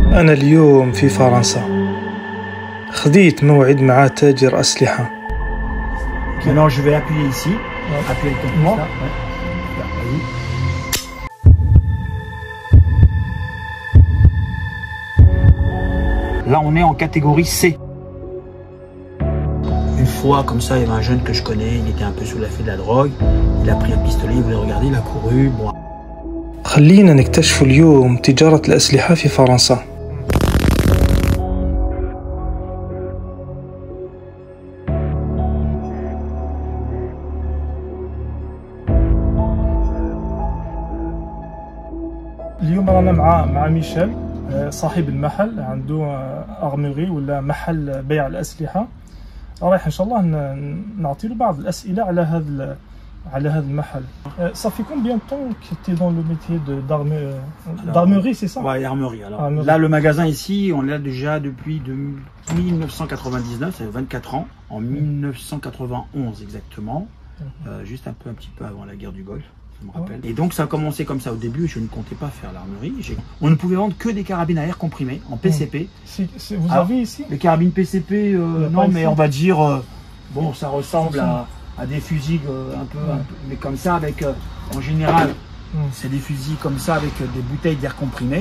أنا اليوم في فرنسا، خديت موعد مع تاجر أسلحة. Maintenant je vais appuyer ici, appuyer le compteur. Là on est en catégorie C. Une fois comme ça il y avait un jeune que je connais, il était un peu sous l'effet de la drogue, il a pris un pistolet, il voulait regarder, il a couru. Bon. خلينا نكتشف اليوم تجارة الأسلحة في فرنسا. اليوم رانا مع ميشيل صاحب المحل، عنده ارموري ولا محل بيع الاسلحه. رايح ان شاء الله نعطي له بعض الاسئله على هذا المحل. صافي combien de temps que tu es dans le métier d'armurerie, c'est ça? Ouais, armurerie. Alors là le magasin ici, on l'a déjà depuis 1999, ça fait 24 ans, en 1991 exactement, juste un petit peu avant la guerre du Golfe. Je me rappelle. Et donc ça a commencé comme ça au début, je ne comptais pas faire l'armurerie. On ne pouvait vendre que des carabines à air comprimées en PCP. Vous avez ici les carabines PCP, non mais on va dire, bon ça ressemble à des fusils un peu, mais comme ça avec, en général, c'est des fusils comme ça avec des bouteilles d'air comprimé,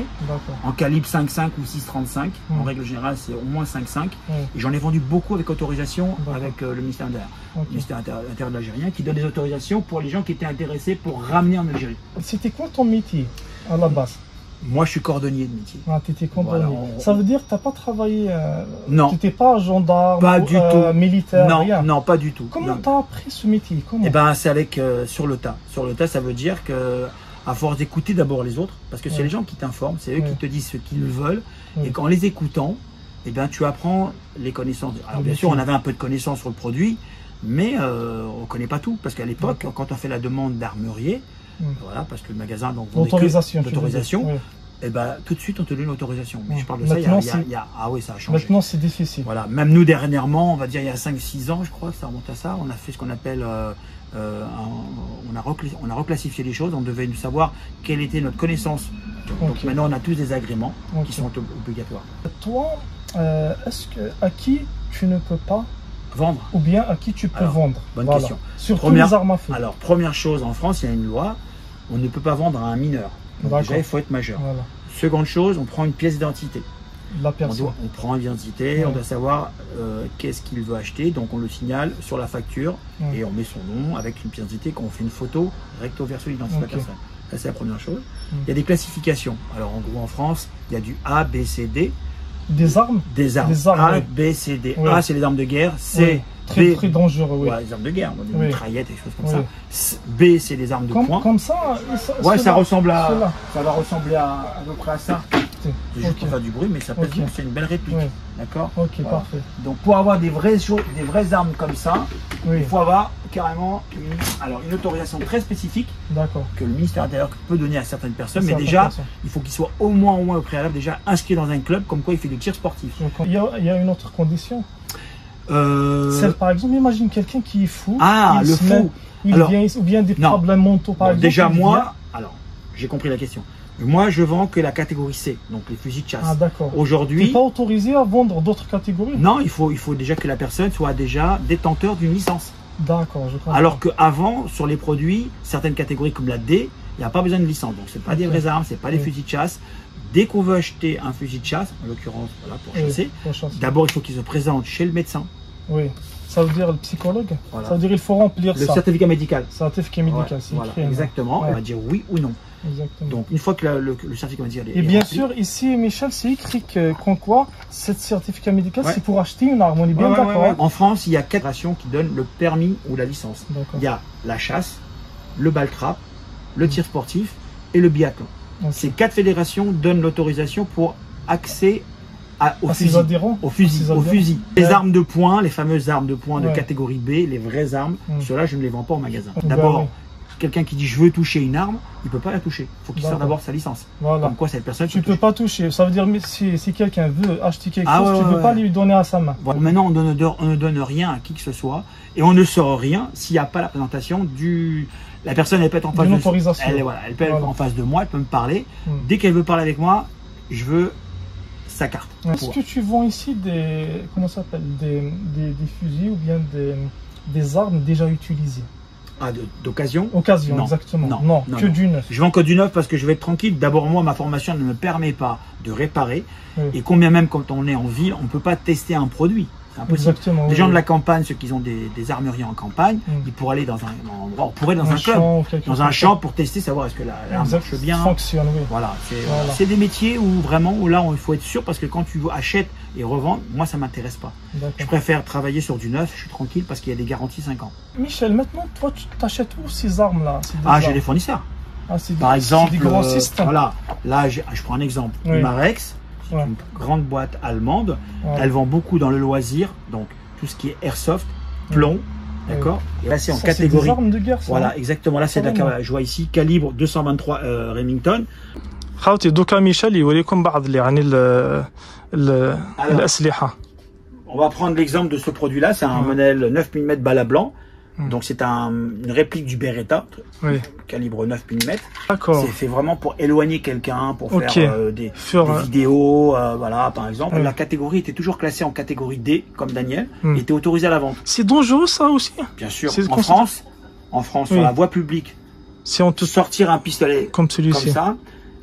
en calibre 5.5 ou 6.35, en règle générale c'est au moins 5.5, et j'en ai vendu beaucoup avec autorisation avec le ministère intérieur, le ministère intérieur algérien qui donne des autorisations pour les gens qui étaient intéressés pour ramener en Algérie. C'était quoi ton métier à la base? Moi je suis cordonnier de métier. Ah, tu étais cordonnier. Voilà, ça veut dire que tu n'as pas travaillé, non. Tu n'étais pas gendarme, pas du tout. Militaire, non, rien. Non, pas du tout. Comment tu as appris ce métier? Eh ben, c'est avec sur le tas. Sur le tas, ça veut dire que à force d'écouter d'abord les autres, parce que c'est les gens qui t'informent, c'est eux qui te disent ce qu'ils veulent, et qu'en les écoutant, eh ben, tu apprends les connaissances. Alors bien sûr, on avait un peu de connaissances sur le produit, mais on ne connaît pas tout, parce qu'à l'époque, quand on fait la demande d'armurier, voilà, parce que le magasin donc d'autorisation, et ben tout de suite on te donne l'autorisation. Mais je parle de ça, ah oui, ça a changé. Maintenant c'est difficile. Voilà, même nous dernièrement, on va dire il y a 5-6 ans, je crois que ça remonte à ça, on a fait ce qu'on appelle, on a reclassifié les choses, on devait nous savoir quelle était notre connaissance. Donc maintenant on a tous des agréments qui sont obligatoires. Toi, à qui tu ne peux pas vendre, ou bien à qui tu peux vendre? Bonne question. Surtout les armes à feu. Alors première chose, en France il y a une loi, on ne peut pas vendre à un mineur. Donc déjà il faut être majeur. Voilà. Seconde chose, on prend une pièce d'identité. La personne. On prend une identité, on doit savoir qu'est-ce qu'il veut acheter, donc on le signale sur la facture et on met son nom avec une pièce d'identité, qu'on fait une photo recto verso l'identité de la personne. Ça c'est la première chose. Il y a des classifications. Alors en gros en France, il y a du A, B, C, D. Des armes? Des armes. A, B, C, D. A c'est les armes de guerre, C, très dangereux, les armes de guerre, des mitraillettes et des choses comme ça. B c'est les armes de poing. Comme ça, ça ressemble à, ça va ressembler à peu près à ça. C'est juste pour faire du bruit, mais ça peut être c'est une belle réplique. D'accord. Ok, parfait. Donc pour avoir des vraies armes comme ça, il faut avoir carrément une autorisation très spécifique que le ministère intérieur peut donner à certaines personnes, mais déjà il faut qu'il soit au moins au préalable déjà inscrit dans un club comme quoi il fait du tir sportif. Il y a une autre condition. Par exemple, imagine quelqu'un qui est fou. Le fou. Ou bien des problèmes mentaux par exemple. Déjà moi, j'ai compris la question. Moi, je vends que la catégorie C, donc les fusils de chasse. Ah d'accord. Aujourd'hui, tu n'es pas autorisé à vendre d'autres catégories? Non, il faut déjà que la personne soit déjà détenteur d'une licence. D'accord, je comprends. Alors qu'avant, sur les produits, certaines catégories comme la D, il n'y a pas besoin de licence. Donc, ce n'est pas des vraies armes, ce n'est pas des fusils de chasse. Dès qu'on veut acheter un fusil de chasse, en l'occurrence pour chasser, d'abord il faut qu'il se présente chez le médecin. Oui. Ça veut dire le psychologue. Ça veut dire qu'il faut remplir le certificat médical. Certificat médical, c'est écrit. Exactement, on va dire oui ou non. Exactement. Donc une fois que le certificat médical est et bien rempli, sûr, ici, Michel, c'est écrit qu'en quoi ce certificat médical, c'est pour acheter une arme. On est bien d'accord. En France, il y a 4 fédérations qui donnent le permis ou la licence. Il y a la chasse, le ball-trap, le tir sportif et le biathlon. Ces 4 fédérations donnent l'autorisation pour accès au fusil. Les armes de poing, les fameuses armes de poing de catégorie B, les vraies armes, ceux-là je ne les vends pas au magasin. D'abord, quelqu'un qui dit je veux toucher une arme, il ne peut pas la toucher. Il faut qu'il sorte d'abord sa licence. Comme quoi cette personne. Tu ne peux pas toucher. Ça veut dire si quelqu'un veut acheter quelque chose, tu ne peux pas lui donner à sa main. Maintenant, on ne donne rien à qui que ce soit et on ne sort rien s'il n'y a pas la présentation du. La personne, elle peut être en face de moi. Elle peut être en face de moi, elle peut me parler. Dès qu'elle veut parler avec moi, je veux sa carte. Est-ce que tu vends ici des, comment ça s'appelle, des fusils ou bien des armes déjà utilisées? Ah, d'occasion? Occasion, non. exactement. Non, que du neuf. Je vends que du neuf parce que je vais être tranquille. D'abord, moi, ma formation ne me permet pas de réparer. Oui. Et combien même quand on est en ville, on ne peut pas tester un produit. C'est impossible. Exactement, les oui, gens oui. de la campagne, ceux qui ont des armeries en campagne, ils pourraient aller dans un endroit, on pourrait dans un club, dans un champ pour tester, savoir est-ce que l'arme marche bien. Fonctionne, oui. Voilà, c'est des métiers où vraiment, là, il faut être sûr parce que quand tu achètes et revends, moi, ça ne m'intéresse pas. Je préfère travailler sur du neuf, je suis tranquille parce qu'il y a des garanties 5 ans. Michel, maintenant, toi, tu t'achètes où ces armes-là? Ah, j'ai des fournisseurs. Par exemple, des grossistes. Voilà, là, je prends un exemple. Oui. Marex, une grande boîte allemande, elle vend beaucoup dans le loisir, donc tout ce qui est airsoft, plomb, d'accord. Et là c'est en catégorie. Des armes de guerre, ça. Voilà, exactement. Là c'est de la, je vois ici calibre 223 Remington. خاوتي دوكا ميشيل يوريكم بعض يعني الأسلحة. On va prendre l'exemple de ce produit-là, c'est un modèle 9 mm balle à blanc. Donc c'est une réplique du Beretta, calibre 9 mm. D'accord. C'est fait vraiment pour éloigner quelqu'un, pour faire des vidéos, voilà, par exemple. La catégorie était toujours classée en catégorie D, comme Daniel, et était autorisée à la vente. C'est dangereux ça aussi? Bien sûr. En France, sur la voie publique, si on te sortir un pistolet comme ça,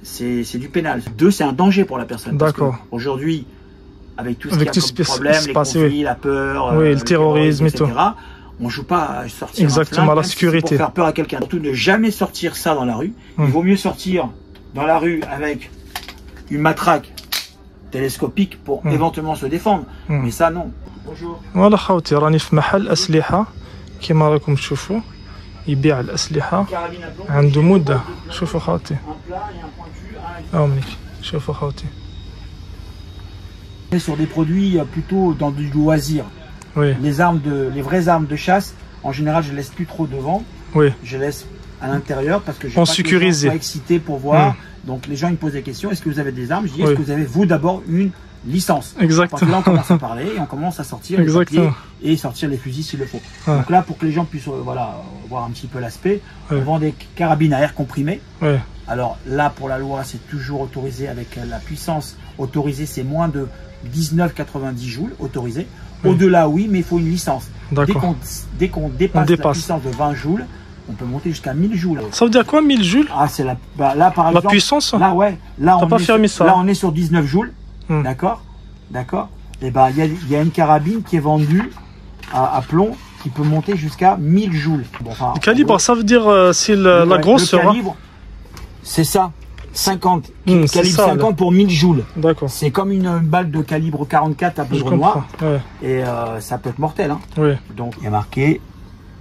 c'est du pénal. 2, c'est un danger pour la personne. D'accord. Aujourd'hui, avec tout ce qu'il y a comme problème, les conflits, la peur, le terrorisme et tout. On ne joue pas à sortir exactement à la sécurité. Pour faire peur à quelqu'un. Surtout ne jamais sortir ça dans la rue. Il vaut mieux sortir dans la rue avec une matraque télescopique pour éventuellement se défendre. Mais ça non. Bonjour. Voilà خوتي راني في محل أسلحة كما راكم تشوفوا يبيع الأسلحة عنده مدة. شوفوا خوتي. منيك شوفوا خوتي. Sur des produits plutôt dans du loisir. Les vraies armes de chasse, en général, je laisse plus trop devant. Je laisse à l'intérieur parce que je ne suis pas excité pour voir. Donc les gens ils me posent des questions. Est-ce que vous avez des armes? Je dis est-ce que vous avez vous d'abord une licence? Exactement. Parce que là on commence à parler et on commence à sortir les papiers et sortir les fusils s'il le faut. Donc là pour que les gens puissent voilà voir un petit peu l'aspect, on vend des carabines à air comprimé. Alors là pour la loi c'est toujours autorisé avec la puissance autorisée, c'est moins de 19,90 joules autorisé. Au-delà, oui, mais il faut une licence. Dès qu'on dépasse la puissance de 20 joules, on peut monter jusqu'à 1000 joules. Ça veut dire quoi 1000 joules? Ah, c'est là par exemple. La puissance? Là, ouais. Là, on est sur 19 joules. D'accord. Et ben, il y a une carabine qui est vendue à plomb qui peut monter jusqu'à 1000 joules. Bon, enfin, le calibre, ça veut dire c'est la grosse. Le calibre, c'est ça. 50, calibre 50 pour 1000 joules. D'accord. C'est comme une balle de calibre 44 à poudre noire. Et ça peut être mortel. Hein. Donc il y a marqué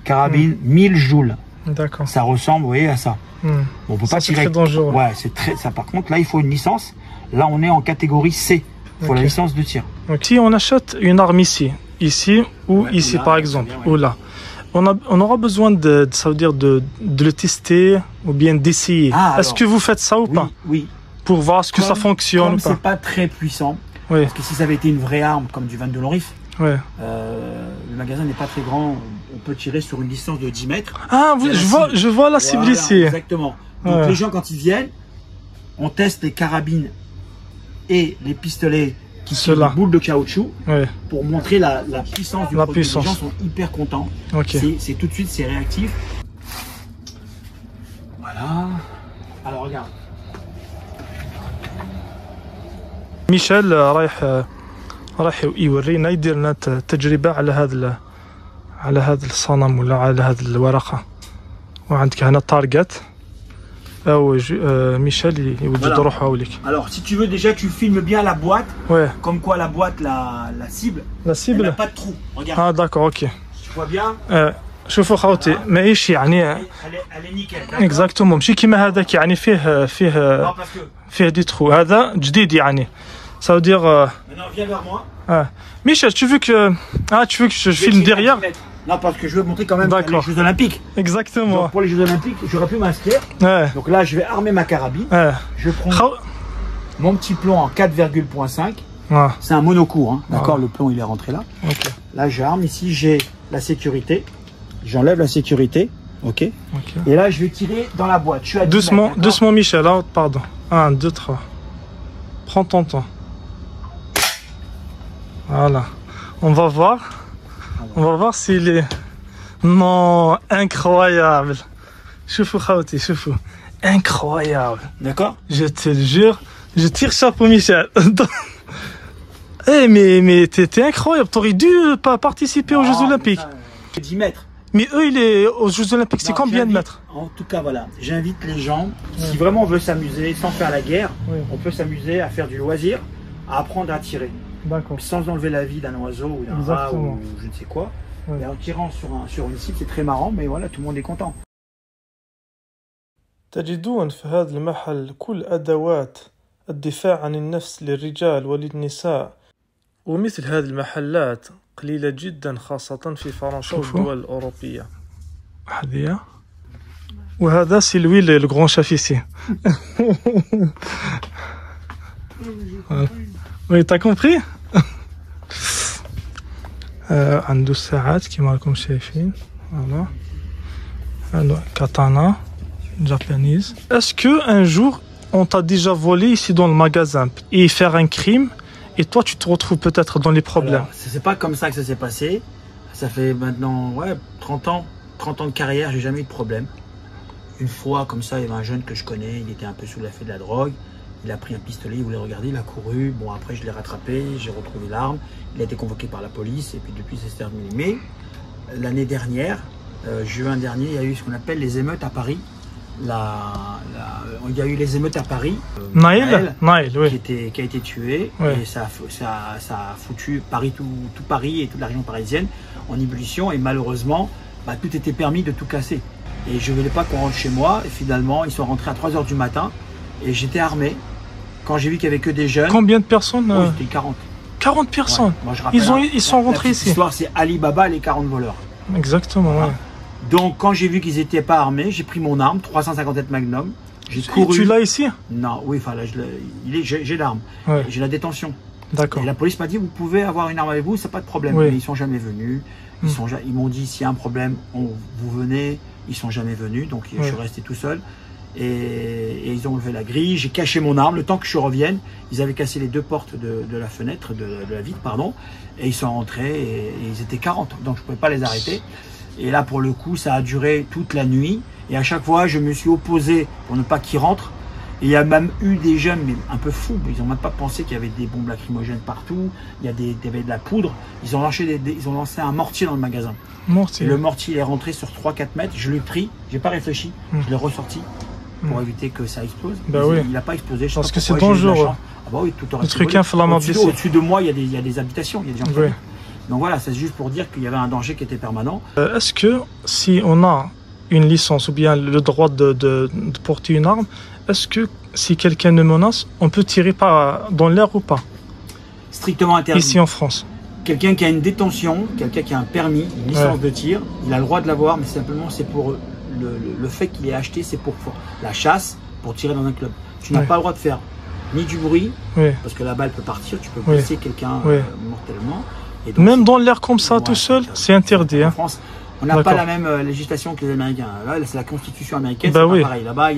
carabine 1000 joules. D'accord. Ça ressemble, vous voyez, à ça. Bon, on peut pas tirer. C'est très dangereux. Ouais, c'est très. Ça, par contre, là, il faut une licence. Là, on est en catégorie C. Il faut la licence de tir. Donc, si on achète une arme ici ou ici, par exemple, ou là. On aura besoin ça veut dire de le tester ou bien d'essayer. Est-ce que vous faites ça ou pas? Oui. Pour voir ce que ça fonctionne. Comme c'est pas très puissant. Parce que si ça avait été une vraie arme comme du 22 long rifle, le magasin n'est pas très grand. On peut tirer sur une distance de 10 mètres. Ah, je vois la cible ici. Exactement. Donc les gens quand ils viennent, on teste les carabines et les pistolets qui sont des boules de caoutchouc pour montrer la puissance du produit. Les gens sont hyper contents. C'est tout de suite, c'est réactif. Voilà. Alors regarde. ميشيل رايح يورينا يدير لنا تجربة على هذا الصنم ولا على هذه الورقة. وعندك هنا تارجت. Michel, il vous روحه أوليك. Alors, si tu veux déjà, tu filmes bien la boîte. Comme quoi la boîte, la cible. La cible. Elle n'a pas de trou. Regarde. Ah d'accord, ok. Tu vois bien. شوفوا خوتي ماهيش يعني. Elle est nickel. Exactement. ماشي كيما هذاك يعني فيه دي ترو. هذا جديد يعني. Ça veut dire. Maintenant, viens vers moi. Michel, tu veux que je filme derrière? Non, parce que je veux montrer quand même les Jeux Olympiques. Exactement. Donc pour les Jeux Olympiques, j'aurais pu m'inscrire. Donc là, je vais armer ma carabine. Je prends mon petit plomb en 4,5. C'est un monocourt. Hein. D'accord, le plomb, il est rentré là. Là, j'arme. Ici, j'ai la sécurité. J'enlève la sécurité. Ok. Et là, je vais tirer dans la boîte. Je suis à 10 mètres, doucement, Michel. Pardon. 1, 2, 3. Prends ton temps. Voilà. On va voir s'il est... Non, incroyable. Choufou Khawti, choufou. Incroyable. D'accord. Je te le jure, je tire chapeau Michel. Eh mais t'es incroyable, t'aurais dû pas participer aux Jeux Olympiques. 10 mètres. Mais eux, aux Jeux Olympiques, c'est combien de mètres? En tout cas, voilà, j'invite les gens, si vraiment on veut s'amuser, sans faire la guerre, on peut s'amuser à faire du loisir, à apprendre à tirer. D'accord. Sans enlever la vie d'un oiseau ou d'un rat ou je ne sais quoi. Et en tirant sur une cible, c'est très marrant, mais voilà, tout le monde est content. تجدون في هذا المحل كل أدوات الدفاع عن النفس للرجال وللنساء، ومثل هذه المحلات قليلة جدا خاصة في فرنسا والدول الأوروبية. هذه وهذا سيلوي الغران شاف ici. Oui, t'as compris? عنده الساعات كما راكم شايفين. Voilà. Alors, katana japonaise. Est-ce que un jour on t'a déjà volé ici dans le magasin et faire un crime et toi tu te retrouves peut-être dans les problèmes? C'est pas comme ça que ça s'est passé. Ça fait maintenant 30 ans de carrière, j'ai jamais eu de problème. Une fois comme ça, il y avait un jeune que je connais, il était un peu sous l'effet de la drogue. Il a pris un pistolet, il voulait regarder, il a couru. Bon, après je l'ai rattrapé, j'ai retrouvé l'arme. Il a été convoqué par la police et puis depuis c'est terminé. Mais l'année dernière, juin dernier, il y a eu ce qu'on appelle les émeutes à Paris. Il y a eu les émeutes à Paris. Naël, oui. qui a été tué. Ouais. Et ça a foutu Paris, tout Paris et toute la région parisienne en ébullition. Et malheureusement, tout était permis de tout casser. Et je ne voulais pas qu'on rentre chez moi. Et finalement, ils sont rentrés à 3 h du matin. Et j'étais armé. Quand j'ai vu qu'il n'y avait que des jeunes. Combien de personnes? C'était 40. 40 personnes. Ouais. Moi, je rappelle, ils sont rentrés ici. L'histoire, c'est Ali Baba et les 40 voleurs. Exactement, voilà. Ouais. Donc, quand j'ai vu qu'ils n'étaient pas armés, j'ai pris mon arme, 357 Magnum. J'ai couru. Tu l'as ici? Non, oui, enfin là, j'ai l'arme. Ouais. J'ai la détention. D'accord. Et la police m'a dit, vous pouvez avoir une arme avec vous, c'est pas de problème. Oui. Mais ils sont jamais venus. Ils m'ont dit, s'il y a un problème, vous venez. Ils sont jamais venus, donc je suis resté tout seul. Et ils ont levé la grille, j'ai caché mon arme. Le temps que je revienne, ils avaient cassé les 2 portes de la fenêtre, de la vitre, pardon. Et ils sont rentrés et ils étaient 40, donc je ne pouvais pas les arrêter. Et là, pour le coup, ça a duré toute la nuit. Et à chaque fois, je me suis opposé pour ne pas qu'ils rentrent. Et il y a même eu des jeunes, mais un peu fous. Ils n'ont même pas pensé qu'il y avait des bombes lacrymogènes partout. Il y avait de la poudre. Ils ont lancé un mortier dans le magasin. Mortier. Et le mortier est rentré sur 3-4 mètres. Je l'ai pris, j'ai pas réfléchi. Je l'ai ressorti pour éviter que ça explose. Il n'a pas explosé. Parce que c'est dangereux. Ah bah oui, tout aurait le truc inflammable. Au-dessus de moi, il y a des habitations. Il y a des gens qui habitent. Donc voilà, c'est juste pour dire qu'il y avait un danger qui était permanent. Est-ce que si on a une licence ou bien le droit de porter une arme, est-ce que si quelqu'un nous menace, on peut tirer dans l'air ou pas? Strictement interdit. Ici en France. Quelqu'un qui a une détention, quelqu'un qui a un permis, une licence de tir, il a le droit de l'avoir, mais simplement c'est pour le fait qu'il ait acheté, c'est pour la chasse, pour tirer dans un club. Tu n'as pas le droit de faire ni du bruit, parce que la balle peut partir, tu peux blesser quelqu'un mortellement. Et donc, même dans l'air comme ça, tout seul, c'est interdit. En France, on n'a pas la même législation que les Américains. Là, c'est la Constitution américaine, c'est pas pareil. Là-bas,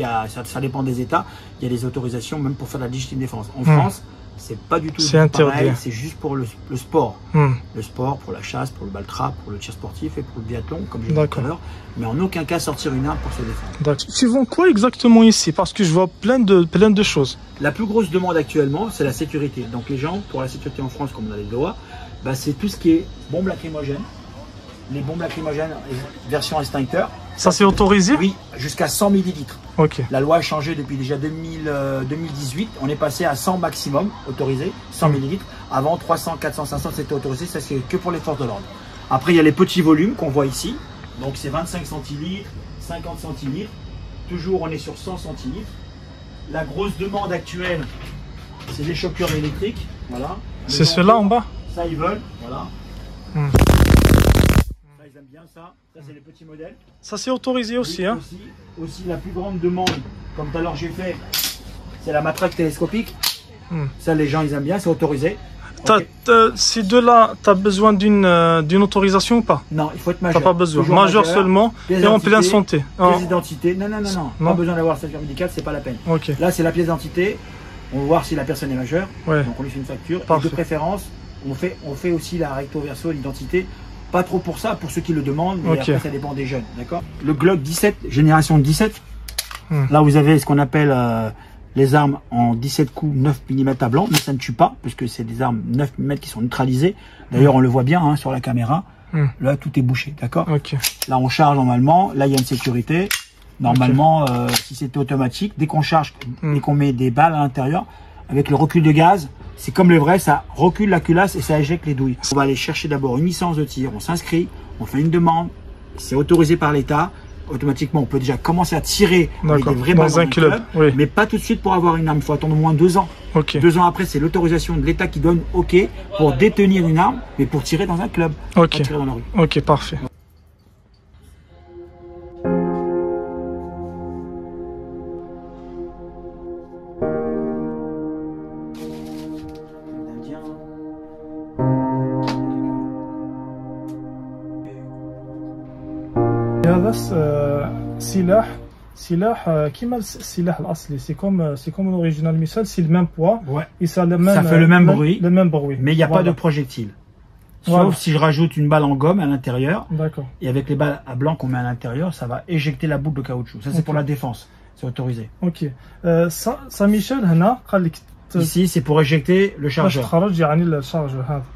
ça dépend des États. Il y a des autorisations même pour faire de la légitime défense. En France, c'est pas du tout pareil. C'est juste pour le sport. Le sport, pour la chasse, pour le ball trap, pour le tir sportif et pour le biathlon, comme je disais tout à l'heure. Mais en aucun cas sortir une arme pour se défendre. Tu vends quoi exactement ici? Parce que je vois plein de choses. La plus grosse demande actuellement, c'est la sécurité. Donc les gens, pour la sécurité en France, comme on a les lois, c'est tout ce qui est bombes lacrymogènes. Les bombes lacrymogènes version extincteur. Ça c'est autorisé? Oui, jusqu'à 100 ml. Ok. La loi a changé depuis déjà 2018. On est passé à 100 maximum autorisé, 100 ml. Avant 300, 400, 500 c'était autorisé. Ça c'est que pour les forces de l'ordre. Après il y a les petits volumes qu'on voit ici. Donc c'est 25 centilitres, 50 centilitres. Toujours on est sur 100 centilitres. La grosse demande actuelle, c'est les choqueurs électriques. Voilà. C'est ceux-là en bas? Ça ils veulent, voilà. Ça ils aiment bien ça. Ça c'est les petits modèles. Ça c'est autorisé aussi, hein. Aussi la plus grande demande, comme tout à l'heure j'ai fait, c'est la matraque télescopique. Ça les gens ils aiment bien, c'est autorisé. Ces deux-là, tu as besoin d'une autorisation ou pas? Non, il faut être majeur. Tu n'as pas besoin. Majeur seulement et en pleine santé. Pièce d'identité. Non. Pas besoin d'avoir le certificat médical, c'est pas la peine. Là c'est la pièce d'identité. On va voir si la personne est majeure. Donc on lui fait une facture. Et de préférence, On fait aussi la recto verso, l'identité. Pas trop pour ça, pour ceux qui le demandent, mais après ça dépend des jeunes, d'accord. Le Glock 17, génération 17. Là vous avez ce qu'on appelle les armes en 17 coups 9 mm à blanc, mais ça ne tue pas, parce que c'est des armes 9 mm qui sont neutralisées. D'ailleurs on le voit bien hein, sur la caméra. Là tout est bouché, d'accord. Là on charge normalement, là il y a une sécurité. Normalement, si c'était automatique, dès qu'on charge et qu'on met des balles à l'intérieur, avec le recul de gaz, c'est comme le vrai, ça recule la culasse et ça éjecte les douilles. On va aller chercher d'abord une licence de tir, on s'inscrit, on fait une demande, c'est autorisé par l'État. Automatiquement, on peut déjà commencer à tirer avec des vrais balles dans un club, mais pas tout de suite pour avoir une arme. Il faut attendre au moins 2 ans. 2 ans après, c'est l'autorisation de l'État qui donne OK pour détenir une arme, mais pour tirer dans un club, pas tirer dans la rue. Ok, parfait. هذا سلاح كيما السلاح الاصلي سي كوم الاوريجينال ميسال سي le même poids et ça fait le même bruit mais il n'y a pas de projectile sauf si je rajoute une balle en gomme à l'intérieur et avec les balles à blanc qu'on met à l'intérieur ça va éjecter la boucle de caoutchouc. Ça c'est pour la défense, c'est autorisé. ça Michel هنا قال لك ici c'est pour éjecter le chargeur.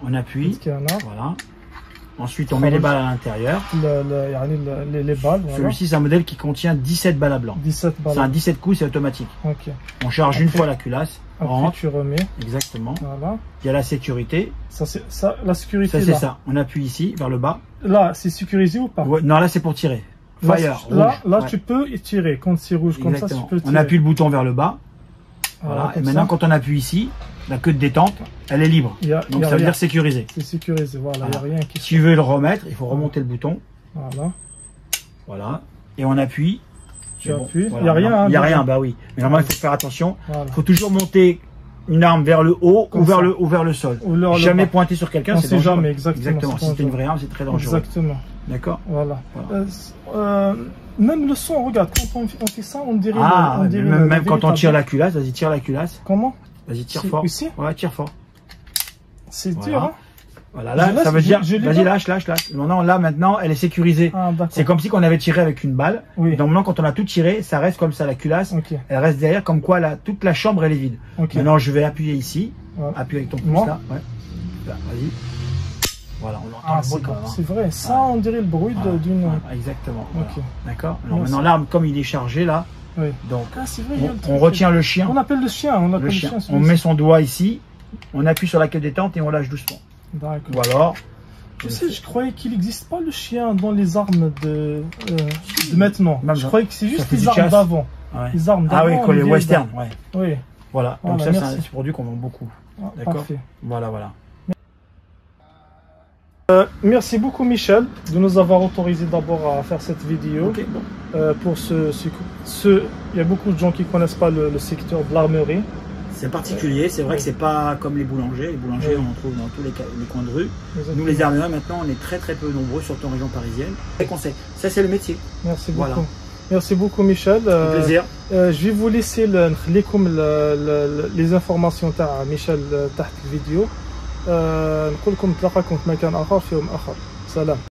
On appuie, voilà. Ensuite, on met les balles à l'intérieur. Les balles. Celui-ci, c'est un modèle qui contient 17 balles à blanc. C'est un 17 coups, c'est automatique. On charge une fois la culasse. Après, tu remets. Exactement. Voilà. Il y a la sécurité. La sécurité. Ça, c'est ça. On appuie ici, vers le bas. Là, c'est sécurisé ou pas? Non, là, c'est pour tirer. Fire. Là, tu peux tirer. Quand c'est rouge comme ça, tu peux tirer. On appuie le bouton vers le bas. Voilà. Et maintenant, quand on appuie ici, la queue de détente, elle est libre. Donc ça veut dire sécurisé. C'est sécurisé, voilà. Y a rien qui... Si tu veux le remettre, il faut remonter le bouton. Voilà. Et on appuie. Tu appuies. Il n'y a rien. Il n'y a rien, bah oui. Mais normalement, il faut faire attention. Il faut toujours monter une arme vers le haut ou vers le sol. Jamais pointer sur quelqu'un, c'est dangereux. Jamais, exactement. Si c'est une vraie arme, c'est très dangereux. Exactement. D'accord. Voilà. Même le son, regarde, quand on fait ça, on dirait... même quand on tire la culasse, vas-y, tire la culasse. Comment? Vas-y, tire fort. Ici? Ouais, tire fort. C'est dur, hein? Voilà, là, ça veut dire... Vas-y, lâche. Maintenant, elle est sécurisée. C'est comme si on avait tiré avec une balle. Donc maintenant, quand on a tout tiré, ça reste comme ça, la culasse. Elle reste derrière, comme quoi toute la chambre, elle est vide. Maintenant, je vais appuyer ici. Appuie avec ton pouce, là. Là, vas-y. Voilà, on entend le bruit quand même. C'est vrai, ça, on dirait le bruit d'une... Exactement. D'accord. Alors maintenant, l'arme, comme il est chargé, là, donc vrai, on retient le chien. On appelle le chien. On met son doigt ici, on appuie sur la queue détente et on lâche doucement. D'accord. Ou alors... je croyais qu'il n'existe pas le chien dans les armes de maintenant. Je croyais que c'est juste les armes d'avant. Les armes d'avant. Ah oui, comme les westerns. Oui. Voilà, donc ça, c'est un produit qu'on vend beaucoup. D'accord. Voilà. Merci beaucoup Michel de nous avoir autorisé d'abord à faire cette vidéo. Pour il y a beaucoup de gens qui ne connaissent pas le secteur de l'armerie. C'est particulier, c'est vrai que c'est pas comme les boulangers. Les boulangers, on en trouve dans tous les coins de rue. Nous, les armuriers, maintenant, on est très peu nombreux, surtout en région parisienne. Conseil, ça c'est le métier. Merci beaucoup. Merci beaucoup Michel. Plaisir. Je vais vous laisser les informations de Michel تحت الفيديو. نقول لكم نتلاقاكم في مكان آخر في يوم آخر. سلام.